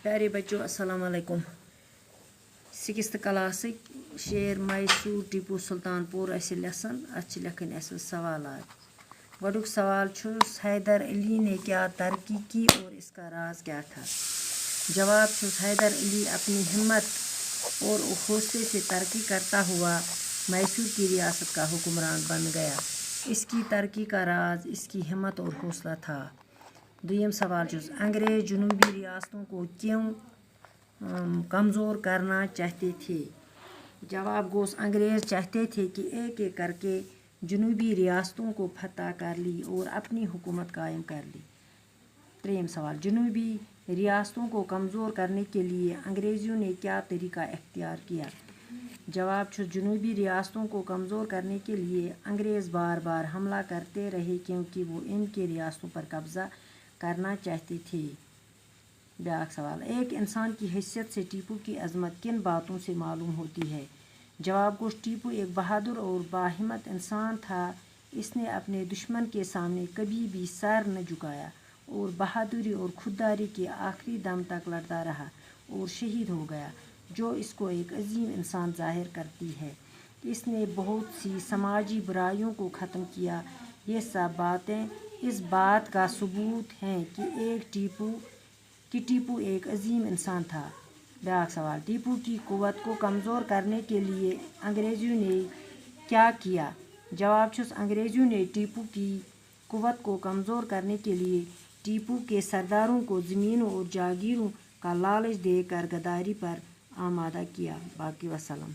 پیارے بچوں السلام علیکم 6th کلاس شیر میسور ٹیپو سلطان پور لیسن لکھن سوالات گۄڈُک سوال حیدر علی نے کیا ترقی کی اور اس کا راز کیا تھا؟ جواب حیدر علی اپنی ہمت اور حوصلے سے ترقی کرتا ہوا میسور کی ریاست کا حکمران بن گیا۔ اس کی ترقی کا راز اس کی ہمت اور حوصلہ تھا۔ دویم سوال انگریز جنوبی ریاستوں کو کیوں کمزور کرنا چاہتے تھے؟ جواب انگریز چاہتے تھے کہ ایک ایک کر کے جنوبی ریاستوں کو فتح کر لی اور اپنی حکومت قائم کر لی۔ تریم سوال جنوبی ریاستوں کو کمزور کرنے کے لیے انگریزوں نے کیا طریقہ اختیار کیا؟ جواب جنوبی ریاستوں کو کمزور کرنے کے لیے انگریز بار بار حملہ کرتے رہے کیونکہ وہ ان کے ریاستوں پر قبضہ کرنا چاہتے تھے۔ بیاکھ سوال ایک انسان کی حیثیت سے ٹیپو کی عظمت کن باتوں سے معلوم ہوتی ہے؟ جواب ٹیپو ایک بہادر اور باہمت انسان تھا۔ اس نے اپنے دشمن کے سامنے کبھی بھی سر نہ جھکایا اور بہادری اور خودداری کے آخری دم تک لڑتا رہا اور شہید ہو گیا، جو اس کو ایک عظیم انسان ظاہر کرتی ہے۔ اس نے بہت سی سماجی برائیوں کو ختم کیا۔ یہ سب باتیں اس بات کا ثبوت ہیں کہ ٹیپو ایک عظیم انسان تھا۔ بیاکھ سوال ٹیپو کی قوت کو کمزور کرنے کے لیے انگریزوں نے کیا کیا؟ جواب انگریزوں نے ٹیپو کی قوت کو کمزور کرنے کے لیے ٹیپو کے سرداروں کو زمینوں اور جاگیروں کا لالچ دے کر غداری پر آمادہ کیا۔ باقی وسلام۔